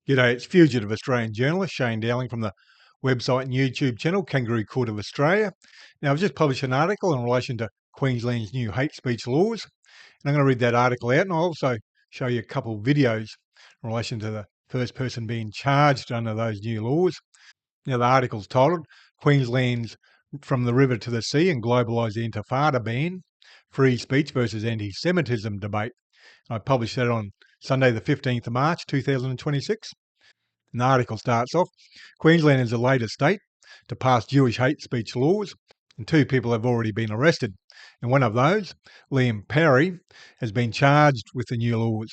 G'day, it's fugitive Australian journalist Shane Dowling from the website and YouTube channel Kangaroo Court of Australia. Now, I've just published an article in relation to Queensland's new hate speech laws, and I'm going to read that article out, and I'll also show you a couple of videos in relation to the first person being charged under those new laws. Now, the article's titled Queensland's From the River to the Sea and Globalise the Intifada Ban, Free Speech versus Anti-Semitism Debate. I published that on Sunday the 15th of March 2026. And the article starts off, Queensland is the latest state to pass Jewish hate speech laws, and 2 people have already been arrested. And one of those, Liam Parry, has been charged with the new laws.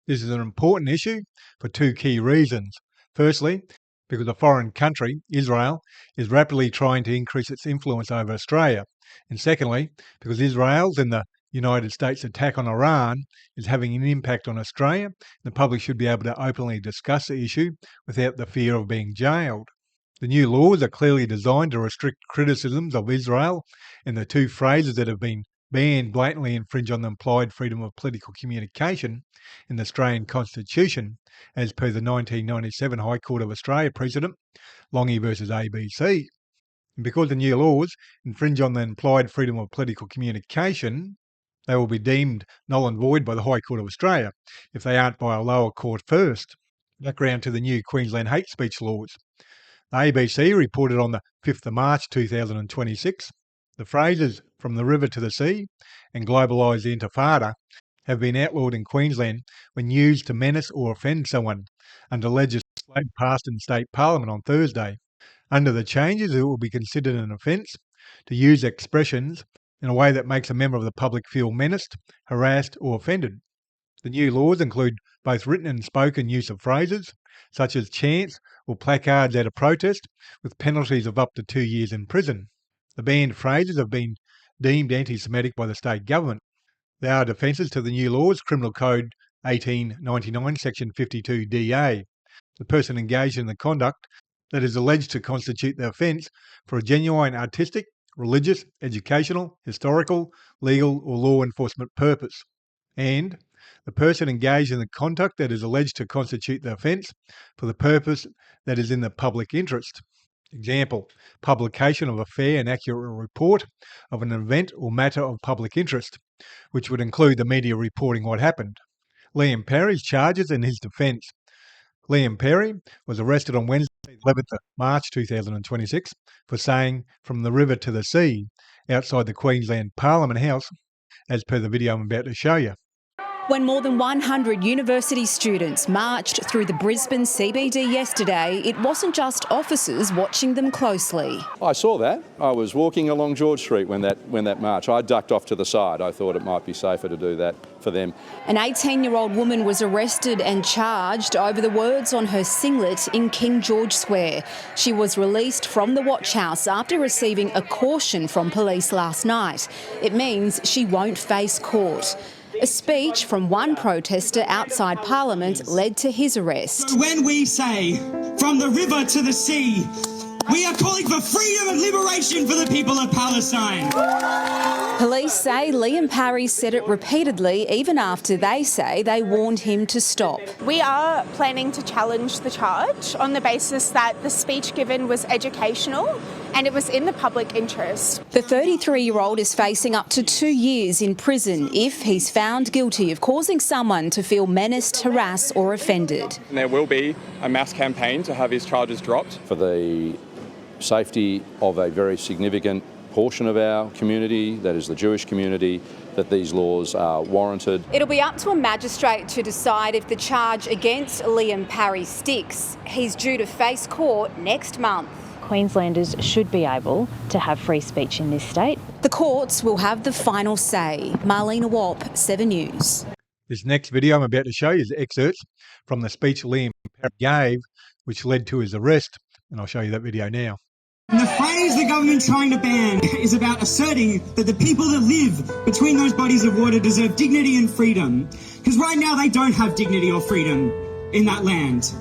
This is an important issue for 2 key reasons. Firstly, because a foreign country, Israel, is rapidly trying to increase its influence over Australia. And secondly, because Israel's and the United States' attack on Iran is having an impact on Australia. The public should be able to openly discuss the issue without the fear of being jailed. The new laws are clearly designed to restrict criticisms of Israel, and the 2 phrases that have been banned blatantly infringe on the implied freedom of political communication in the Australian Constitution, as per the 1997 High Court of Australia precedent, Longy versus ABC. And because the new laws infringe on the implied freedom of political communication, they will be deemed null and void by the High Court of Australia if they aren't by a lower court first. Background to the new Queensland hate speech laws. The ABC reported on the 5th of March 2026, the phrases from the river to the sea and globalise the Intifada have been outlawed in Queensland when used to menace or offend someone under legislation passed in state parliament on Thursday. Under the changes, it will be considered an offence to use expressions in a way that makes a member of the public feel menaced, harassed or offended. The new laws include both written and spoken use of phrases, such as chants or placards at a protest, with penalties of up to 2 years in prison. The banned phrases have been deemed anti-Semitic by the state government. They are defences to the new laws, Criminal Code 1899, Section 52DA. The person engaged in the conduct that is alleged to constitute the offence for a genuine artistic, religious, educational, historical, legal or law enforcement purpose, and the person engaged in the conduct that is alleged to constitute the offence for the purpose that is in the public interest. Example, publication of a fair and accurate report of an event or matter of public interest, which would include the media reporting what happened. Liam Parry's charges and his defence. Liam Parry was arrested on Wednesday, 11th of March 2026 for saying from the river to the sea outside the Queensland Parliament House, as per the video I'm about to show you. When more than 100 university students marched through the Brisbane CBD yesterday, it wasn't just officers watching them closely. I saw that. I was walking along George Street when that march. I ducked off to the side. I thought it might be safer to do that for them. An 18-year-old woman was arrested and charged over the words on her singlet in King George Square. She was released from the watch house after receiving a caution from police last night. It means she won't face court. A speech from one protester outside Parliament led to his arrest. When we say, from the river to the sea, we are calling for freedom and liberation for the people of Palestine. Police say Liam Parry said it repeatedly, even after they say they warned him to stop. We are planning to challenge the charge on the basis that the speech given was educational and it was in the public interest. The 33-year-old is facing up to 2 years in prison if he's found guilty of causing someone to feel menaced, harassed or offended. And there will be a mass campaign to have his charges dropped. For the safety of a very significant portion of our community, that is the Jewish community, that these laws are warranted. It'll be up to a magistrate to decide if the charge against Liam Parry sticks. He's due to face court next month. Queenslanders should be able to have free speech in this state. The courts will have the final say. Marlena Wapp, 7 News. This next video I'm about to show you is excerpts from the speech Liam Parry gave, which led to his arrest, and I'll show you that video now. The phrase the government's trying to ban is about asserting that the people that live between those bodies of water deserve dignity and freedom. Because right now they don't have dignity or freedom in that land.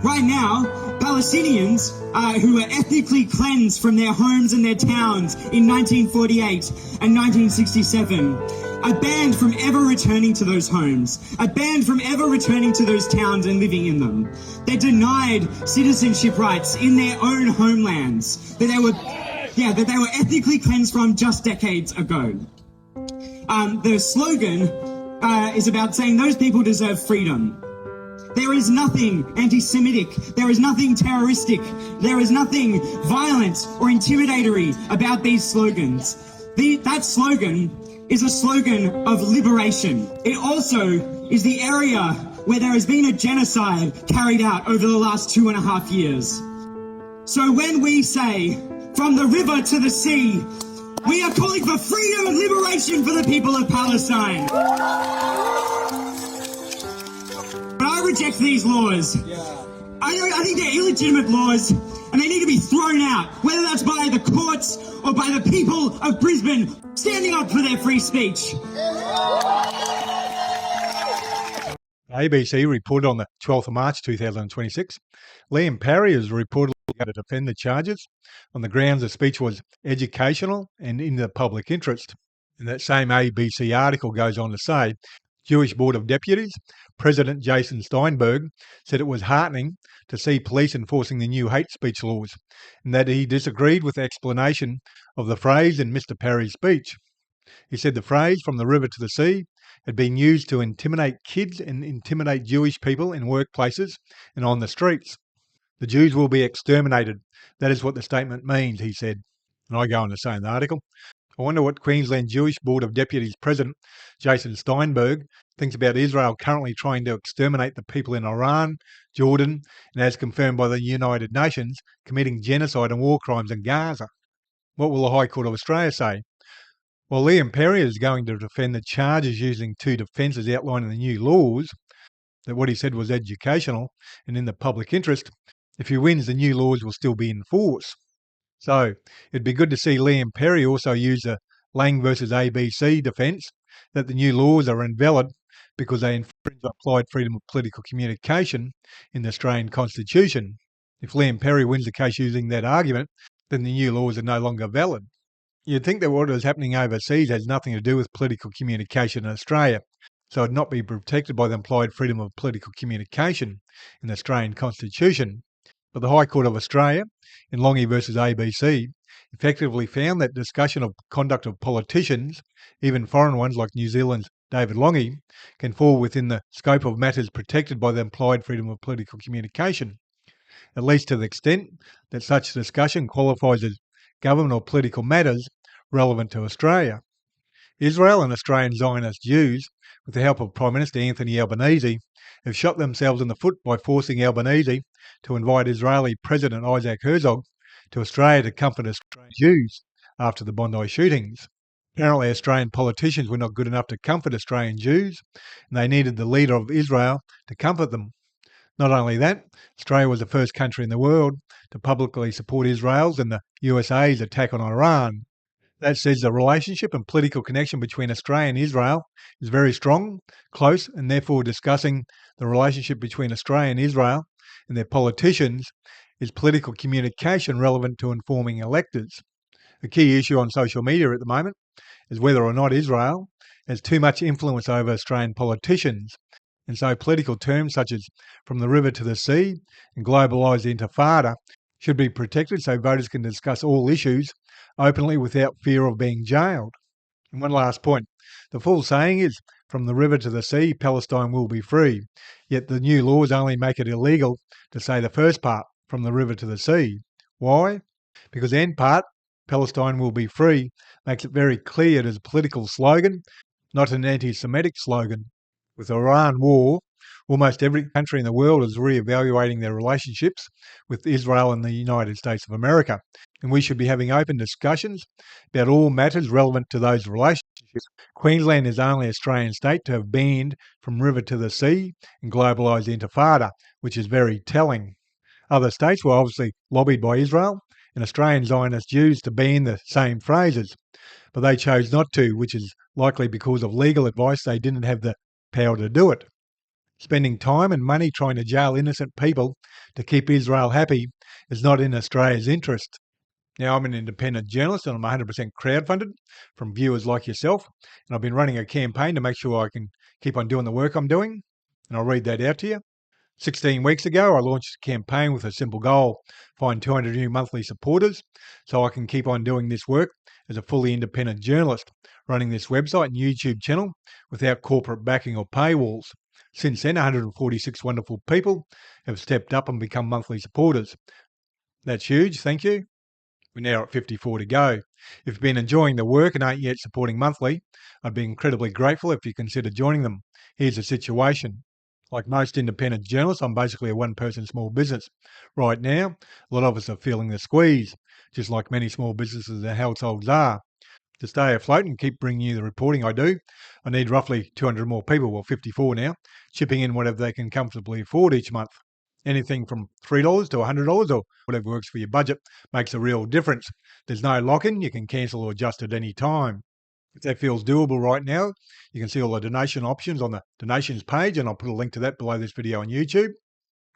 Right now, Palestinians who were ethnically cleansed from their homes and their towns in 1948 and 1967 are banned from ever returning to those homes, are banned from ever returning to those towns and living in them. They're denied citizenship rights in their own homelands that they were ethnically cleansed from just decades ago. The slogan is about saying those people deserve freedom. There is nothing anti-Semitic, there is nothing terroristic, there is nothing violent or intimidatory about these slogans. That slogan is a slogan of liberation. It also is the area where there has been a genocide carried out over the last 2.5 years. So when we say, from the river to the sea, we are calling for freedom and liberation for the people of Palestine. But I reject these laws. I think they're illegitimate laws and they need to be thrown out, whether that's by the courts or by the people of Brisbane standing up for their free speech. ABC reported on the 12th of March 2026, Liam Parry is reportedly going to defend the charges on the grounds the speech was educational and in the public interest. And that same ABC article goes on to say, Jewish Board of Deputies President Jason Steinberg said it was heartening to see police enforcing the new hate speech laws, and that he disagreed with the explanation of the phrase in Mr. Parry's speech. He said the phrase, from the river to the sea, had been used to intimidate kids and intimidate Jewish people in workplaces and on the streets. The Jews will be exterminated. That is what the statement means, he said. And I go on to say in the article, I wonder what Queensland Jewish Board of Deputies President Jason Steinberg thinks about Israel currently trying to exterminate the people in Iran, Jordan, and as confirmed by the United Nations, committing genocide and war crimes in Gaza. What will the High Court of Australia say? Well, Liam Parry is going to defend the charges using two defences outlined in the new laws, that what he said was educational and in the public interest. If he wins, the new laws will still be in force. So it'd be good to see Liam Parry also use a Lang versus ABC defence that the new laws are invalid because they infringe applied freedom of political communication in the Australian Constitution. If Liam Parry wins the case using that argument, then the new laws are no longer valid. You'd think that what is happening overseas has nothing to do with political communication in Australia, so it'd not be protected by the implied freedom of political communication in the Australian Constitution. But the High Court of Australia, in Longy versus ABC, effectively found that discussion of conduct of politicians, even foreign ones like New Zealand's David Longy, can fall within the scope of matters protected by the implied freedom of political communication, at least to the extent that such discussion qualifies as government or political matters relevant to Australia. Israel and Australian Zionist Jews, with the help of Prime Minister Anthony Albanese, have shot themselves in the foot by forcing Albanese to invite Israeli President Isaac Herzog to Australia to comfort Australian Jews after the Bondi shootings. Apparently, Australian politicians were not good enough to comfort Australian Jews, and they needed the leader of Israel to comfort them. Not only that, Australia was the first country in the world to publicly support Israel's and the USA's attack on Iran. That says the relationship and political connection between Australia and Israel is very strong, close, and therefore discussing the relationship between Australia and Israel and their politicians is political communication relevant to informing electors. A key issue on social media at the moment is whether or not Israel has too much influence over Australian politicians. And so political terms such as from the river to the sea and globalise the Intifada should be protected so voters can discuss all issues openly without fear of being jailed. And one last point. The full saying is, from the river to the sea, Palestine will be free. Yet the new laws only make it illegal to say the first part, from the river to the sea. Why? Because the end part, Palestine will be free, makes it very clear it is a political slogan, not an anti-Semitic slogan. With the Iran war, almost every country in the world is re-evaluating their relationships with Israel and the United States of America, and we should be having open discussions about all matters relevant to those relationships. Queensland is the only Australian state to have banned from river to the sea and globalise the Intifada, which is very telling. Other states were obviously lobbied by Israel and Australian Zionist Jews to ban the same phrases, but they chose not to, which is likely because of legal advice they didn't have the power to do it. Spending time and money trying to jail innocent people to keep Israel happy is not in Australia's interest. Now, I'm an independent journalist and I'm 100% crowdfunded from viewers like yourself. And I've been running a campaign to make sure I can keep on doing the work I'm doing. And I'll read that out to you. 16 weeks ago, I launched a campaign with a simple goal: find 200 new monthly supporters so I can keep on doing this work as a fully independent journalist, running this website and YouTube channel without corporate backing or paywalls. Since then, 146 wonderful people have stepped up and become monthly supporters. That's huge, thank you. We're now at 54 to go. If you've been enjoying the work and aren't yet supporting monthly, I'd be incredibly grateful if you consider joining them. Here's the situation. Like most independent journalists, I'm basically a one-person small business. Right now, a lot of us are feeling the squeeze, just like many small businesses and households are. To stay afloat and keep bringing you the reporting I do, I need roughly 200 more people, well 54 now, chipping in whatever they can comfortably afford each month. Anything from $3 to $100 or whatever works for your budget makes a real difference. There's no lock-in, you can cancel or adjust at any time. If that feels doable right now, you can see all the donation options on the donations page, and I'll put a link to that below this video on YouTube.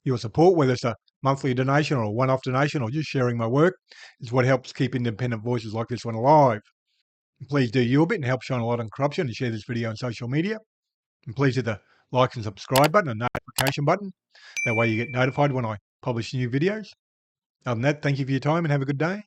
Your support, whether it's a monthly donation or a one-off donation or just sharing my work, is what helps keep independent voices like this one alive. And please do your bit and help shine a light on corruption and share this video on social media. And please hit the like and subscribe button and notification button. That way you get notified when I publish new videos. Other than that, thank you for your time and have a good day.